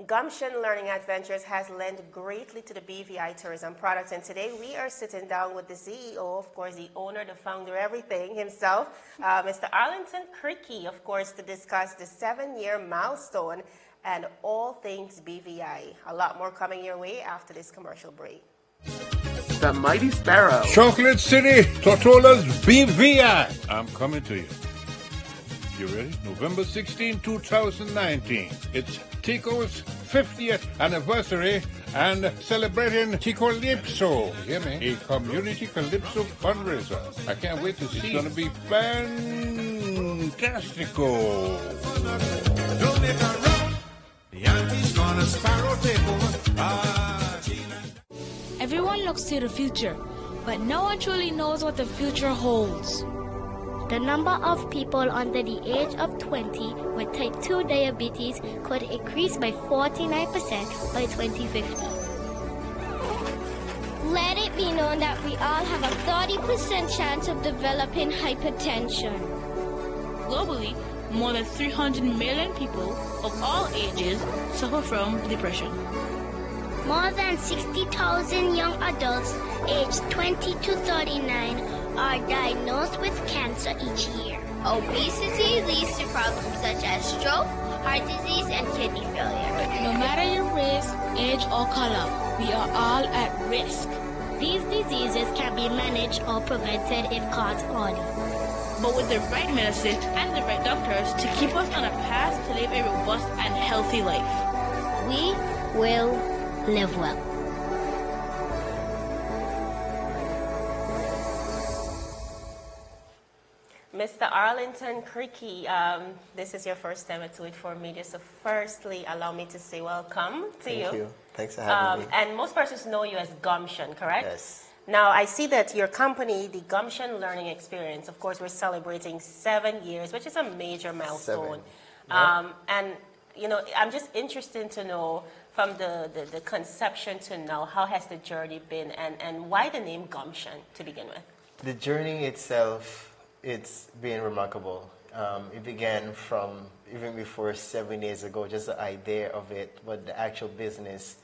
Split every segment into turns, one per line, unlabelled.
Gumption Learning Adventures has lent greatly to the BVI tourism product, and today we are sitting down with the CEO, of course, the owner, the founder, everything himself, Mr. Arlington Crickey, of course, to discuss the 7-year milestone and all things BVI. A lot more coming your way after this commercial break.
The Mighty Sparrow.
Chocolate City, Tortola's BVI. I'm coming to you. You ready? November 16, 2019. It's Tico's 50th anniversary and celebrating Tico Calypso. You hear me? A community Calypso fundraiser. I can't wait to see. It's going to be fantastico.
Everyone looks to the future, but no one truly knows what the future holds.
The number of people under the age of 20 with type 2 diabetes could increase by 49% by 2050. Let it be known that we all have a 30% chance of developing hypertension.
Globally, more than 300 million people of all ages suffer from depression.
More than 60,000 young adults aged 20 to 39 are diagnosed with cancer each year. Obesity leads to problems such as stroke, heart disease, and kidney failure.
No matter your race, age, or color, we are all at risk.
These diseases can be managed or prevented if caught early.
But with the right medicine and the right doctors to keep us on a path to live a robust and healthy life,
we will live well.
Mr. Arlington Crickey, this is your first time at It for Media, so firstly, allow me to say welcome to you.
Thank you. Thanks for having me.
And most persons know you as Gumption, correct?
Yes.
Now, I see that your company, the Gumption Learning Experience, of course, we're celebrating 7 years, which is a major milestone. And, you know, I'm just interested to know from the conception to now, how has the journey been and why the name Gumption to begin with?
The journey itself, it's been remarkable. It began from even before 7 years ago, just the idea of it, but the actual business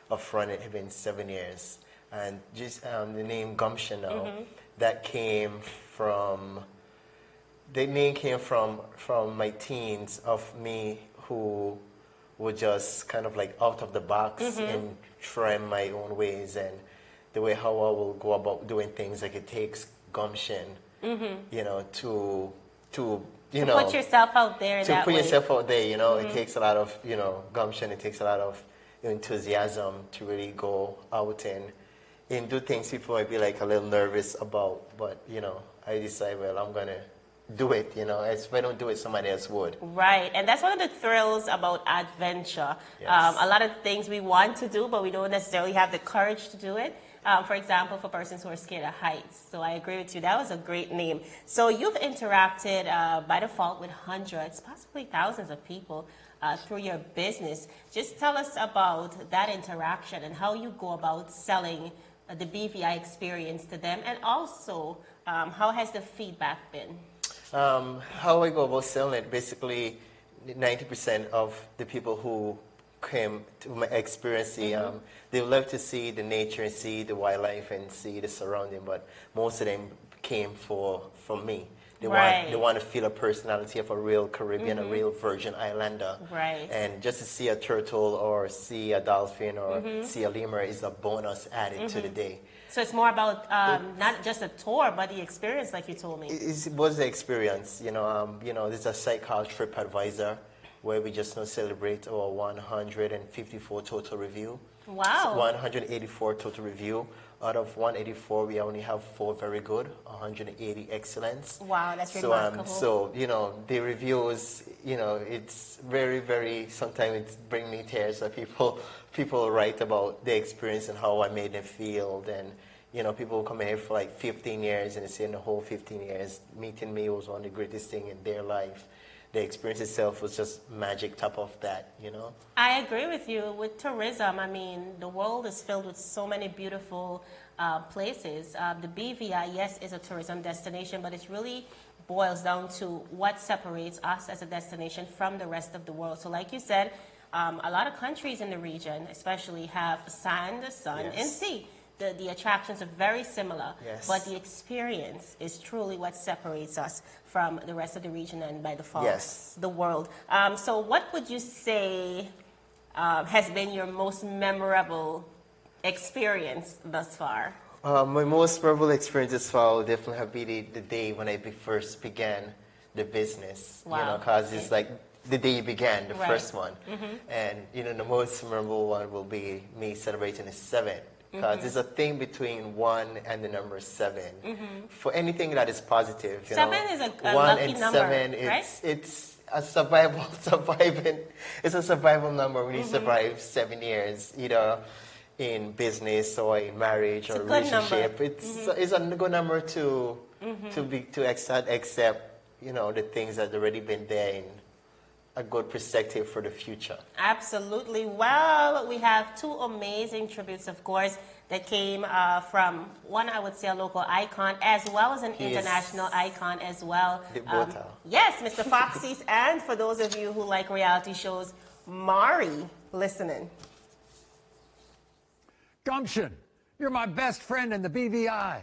of running it had been 7 years. And just the name Gumption now, that came from, the name came from my teens of me who were just kind of like out of the box and trying my own ways and the way how I will go about doing things. Like it takes gumption, you know, to
put yourself out there.
To put yourself out there, you know, it takes a lot of, you know, gumption. It takes a lot of enthusiasm to really go out and do things people might be like a little nervous about. But, you know, I decide, well, I'm going to do it, you know. If I don't do it, somebody else would.
Right, and that's one of the thrills about adventure.
Yes.
A lot of things we want to do, but we don't necessarily have the courage to do it. For example, for persons who are scared of heights. So I agree with you. That was a great name. So you've interacted by default with hundreds, possibly thousands of people through your business. Just tell us about that interaction and how you go about selling the BVI experience to them, and also how has the feedback been?
How I go about selling it, basically 90% of the people who came to my experience, they love to see the nature and see the wildlife and see the surrounding, but most of them came for me. They want to feel a personality of a real Caribbean, a real Virgin Islander.
Right.
And just to see a turtle or see a dolphin or see a lemur is a bonus added to the day.
So it's more about not just a tour, but the experience, like you told me.
It was the experience. You know, there's a site called TripAdvisor where we just now celebrate our 154 total review.
Wow.
184 total review. Out of 184, we only have 4 very good, 180 excellence.
Wow, that's remarkable.
So, you know, the reviews, you know, it's very, very, sometimes it's bring me tears. So people write about the experience and how I made them feel. And, you know, people come here for like 15 years and they say in the whole 15 years, meeting me was one of the greatest things in their life. The experience itself was just magic top of that, you know?
I agree with you. With tourism, I mean, the world is filled with so many beautiful places. The BVI, yes, is a tourism destination, but it really boils down to what separates us as a destination from the rest of the world. So like you said, a lot of countries in the region, especially, have sand, sun,
Yes.
and sea. The attractions are very similar,
Yes.
but the experience is truly what separates us from the rest of the region and by default,
Yes.
the world. So what would you say has been your most memorable experience thus far?
My most memorable experience as well would definitely have been the day when I first began the business.
Wow.
You know, because it's like the day you began, the
Right.
first one. And, you know, the most memorable one will be me celebrating the 7th. Because there's a thing between 1 and the number 7. For anything that is positive, you
7
know,
is a
1
lucky
and
number,
7,
right?
it's a surviving, it's a survival number when you survive 7 years, either in business or in marriage or
a good number.
relationship. It's a good number to accept, you know, the things that already been there in a good perspective for the future.
Absolutely. Well, we have two amazing tributes, of course, that came from one, I would say, a local icon, as well as an
He is
international icon as well.
the Bota.
Yes, Mr. Foxy's, and for those of you who like reality shows, Mari listening.
Gumption, you're my best friend in the BVI.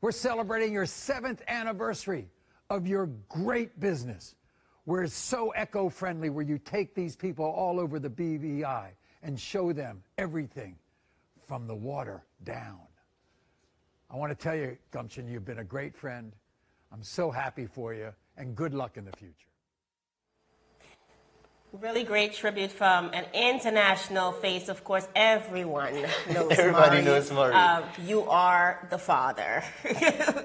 We're celebrating your 7th anniversary of your great business. We're so eco-friendly where you take these people all over the BVI and show them everything from the water down. I want to tell you, Gumption, you've been a great friend. I'm so happy for you, and good luck in the future.
Really great tribute from an international face. Of course, everyone knows
Everybody
Mari.
knows Mari.
You are the father.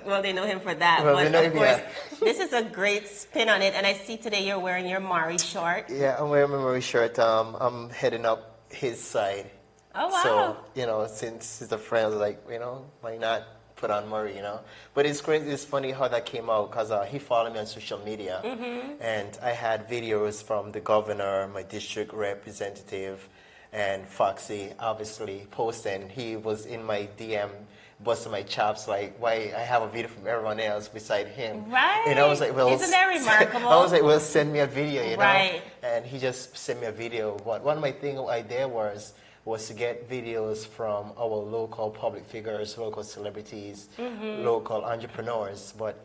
Well, they know him for that.
Well,
but
we know
of
him,
course,
yeah.
this is a great spin on it. And I see today you're wearing your Mari short.
Yeah, I'm wearing my Murray shirt. I'm heading up his side.
Oh, wow.
So, you know, since he's a friend, I was like, you know, why not put on Murray, you know? But it's crazy, it's funny how that came out, because he followed me on social media. And I had videos from the governor, my district representative, and Foxy, obviously, posting. He was in my DM, busting my chops, like, why I have a video from everyone else beside him.
Right.
And I was like, well,
Isn't that remarkable?
I was like, well, send me a video, you know?
Right.
And he just sent me a video. One of my idea was to get videos from our local public figures, local celebrities, local entrepreneurs. But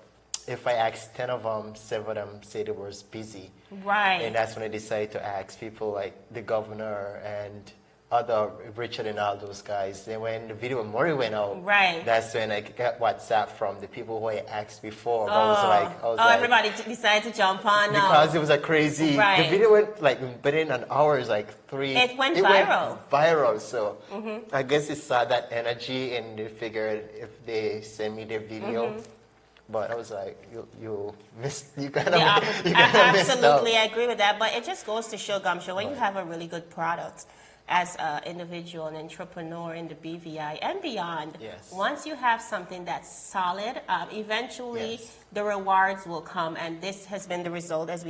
if I asked 10 of them, 7 of them said they was busy.
Right.
And that's when I decided to ask people like the governor and other Richard and all those guys. Then when the video of Murray went out,
Right.
that's when I got WhatsApp from the people who I asked before. I was like,
everybody decided to jump on.
because it was a crazy.
Right.
The video went like within an hour, like 3.
It went viral.
Viral. So I guess it saw that energy, and they figured if they send me their video. But I was like, you missed. You kind of missed out.
Absolutely, I agree with that. But it just goes to show, Gumption, when you have a really good product as an individual, an entrepreneur in the BVI and beyond,
Yes.
once you have something that's solid, eventually
Yes.
the rewards will come. And this has been the result, as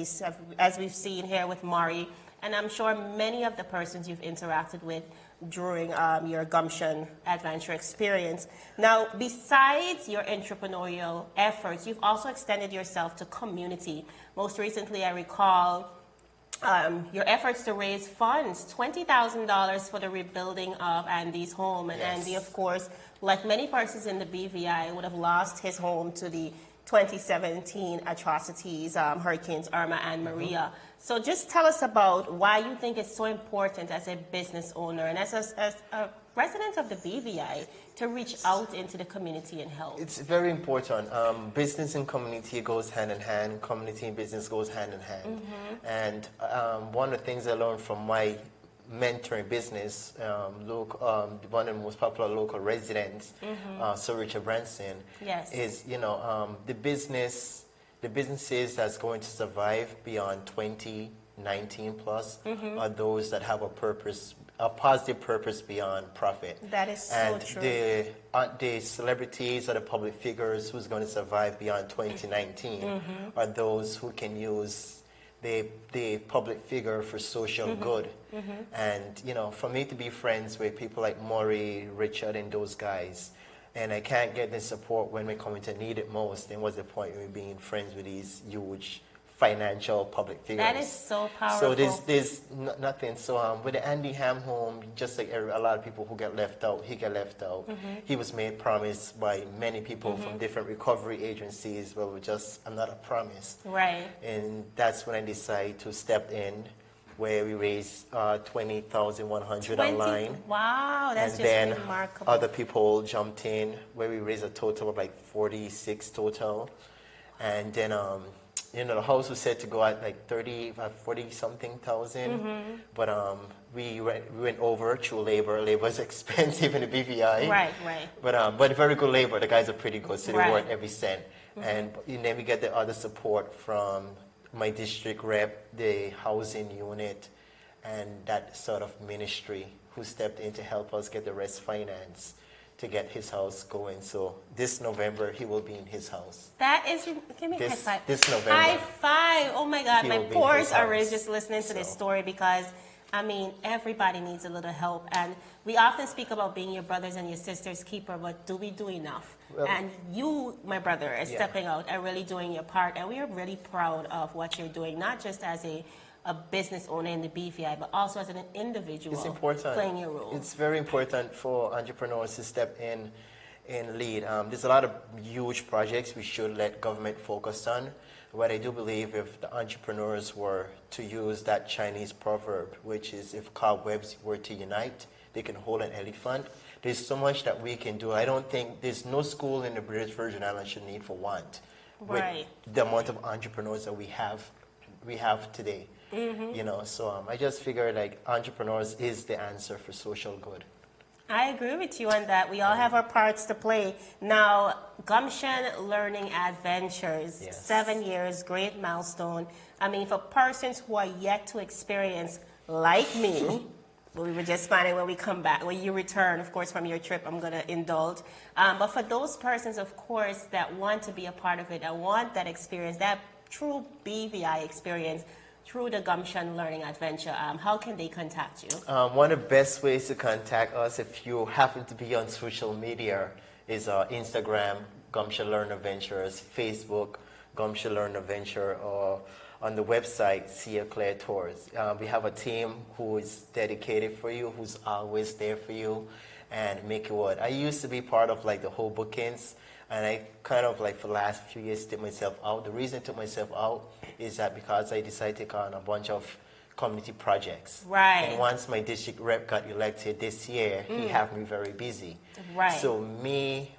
we've seen here with Mari. And I'm sure many of the persons you've interacted with during your Gumption adventure experience. Now, besides your entrepreneurial efforts, you've also extended yourself to community. Most recently, I recall your efforts to raise funds, $20,000 for the rebuilding of Andy's home. And
Yes.
Andy, of course, like many persons in the BVI, would have lost his home to the 2017 atrocities, Hurricanes Irma and Maria. So just tell us about why you think it's so important as a business owner and as a resident of the BVI to reach out into the community and help.
It's very important. Business and community goes hand in hand. Community and business goes hand in hand. And one of the things I learned from my mentoring business, one of the most popular local residents, Sir Richard Branson,
Yes.
is the businesses that's going to survive beyond 2019 plus are those that have a positive purpose beyond profit.
That is so
and
true.
The celebrities or the public figures who's going to survive beyond 2019 are those who can use the public figure for social good. And for me to be friends with people like Maury, Richard, and those guys, and I can't get the support when we're coming to need it most, then what's the point of me being friends with these huge financial public figures.
That is so powerful.
So there's nothing. So with the Andy Ham home, just like a lot of people who get left out, he got left out. He was made promise by many people from different recovery agencies. Well, I'm not a promise.
Right.
And that's when I decided to step in, where we raised $20,100 online.
Wow, that's
and
just
then
remarkable.
Other people jumped in, where we raised a total of like 46 total. And then, the house was said to go at like 40 something thousand. But we went over through labor. Labor is expensive in the BVI.
Right.
But very good labor. The guys are pretty good, so they
Right.
worth every cent. And then we get the other support from my district rep, the housing unit, and that sort of ministry who stepped in to help us get the rest finance to get his house going. So this November, he will be in his house.
That is, give me a high five.
This November.
High five. Oh my God,
He
my
will be in
pores
his
are
house.
raised just listening to this
So.
story because, I mean, everybody needs a little help. And we often speak about being your brothers and your sisters' keeper, but do we do enough?
Well,
and you, my brother, are
Yeah.
stepping out and really doing your part. And we are really proud of what you're doing, not just as a business owner in the BVI, but also as an individual.
It's important.
Playing your role.
It's very important for entrepreneurs to step in and lead. There's a lot of huge projects we should let government focus on. But I do believe if the entrepreneurs were to use that Chinese proverb, which is if cobwebs were to unite, they can hold an elephant. There's so much that we can do. I don't think there's no school in the British Virgin Islands should need for want.
Right.
With the amount of entrepreneurs that we have today. So I just figure like entrepreneurs is the answer for social good.
I agree with you on that. We all have our parts to play. Now, Gumption Learning Adventures,
Yes.
7 years, great milestone. I mean, for persons who are yet to experience, like me, we were just finding when we come back, when you return, of course, from your trip, I'm going to indulge. But for those persons, of course, that want to be a part of it, that want that experience, that true BVI experience, through the Gumption Learning Adventure, how can they contact you?
One of the best ways to contact us if you happen to be on social media is Instagram, Gumption Learn Adventures, Facebook, Gumption Learn Adventure, or on the website, Sia Claire Tours. We have a team who is dedicated for you, who's always there for you, and make it what. I used to be part of like the whole bookings, and I kind of like for the last few years took myself out. The reason I took myself out is that because I decided to take on a bunch of community projects.
Right.
And once my district rep got elected this year, he had me very busy.
Right.
So me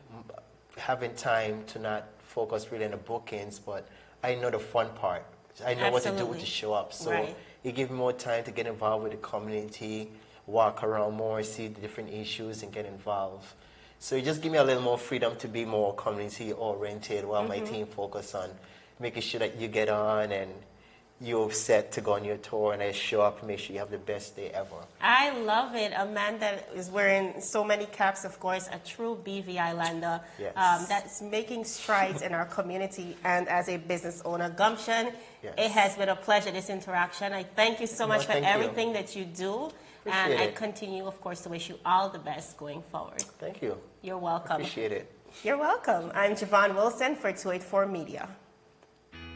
having time to not focus really on the bookings, but I know the fun part. I know what to do
Absolutely.
to show up. So
Right.
it gives me more time to get involved with the community, walk around more, see the different issues, and get involved. So it just gives me a little more freedom to be more community oriented while my team focus on making sure that you get on and you're set to go on your tour, and I show up and make sure you have the best day ever.
I love it. A man that is wearing so many caps, of course, a true BVI lander
Yes.
that's making strides in our community and as a business owner. Gumption,
Yes.
it has been a pleasure, this interaction. I thank you so much for
thank you.
everything that you do. And
Appreciate
I
it.
continue, of course, to wish you all the best going forward.
Thank you.
You're welcome.
Appreciate it.
You're welcome. I'm Javon Wilson for 284 Media.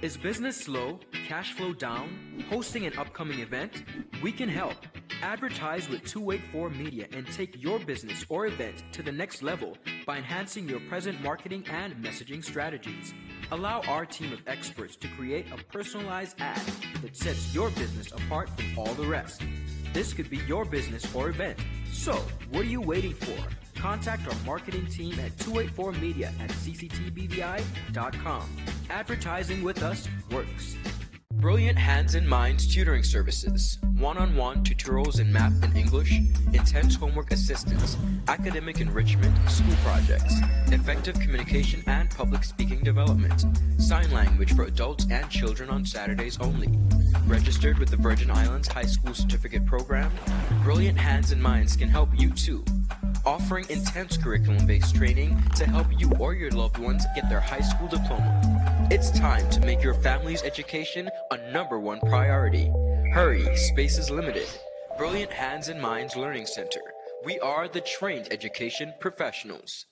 Is business slow? Cash flow down? Hosting an upcoming event? We can help. Advertise with 284 Media and take your business or event to the next level by enhancing your present marketing and messaging strategies. Allow our team of experts to create a personalized ad that sets your business apart from all the rest. This could be your business or event. So, what are you waiting for? Contact our marketing team at 284media@cctbvi.com. Advertising with us works. Brilliant Hands and Minds Tutoring Services. One-on-one tutorials in math and English, intense homework assistance, academic enrichment, school projects, effective communication and public speaking development, sign language for adults and children on Saturdays only. Registered with the Virgin Islands High School Certificate Program, Brilliant Hands and Minds can help you too. Offering intense curriculum-based training to help you or your loved ones get their high school diploma. It's time to make your family's education a #1 priority. Hurry, space is limited. Brilliant Hands and Minds Learning Center. We are the trained education professionals.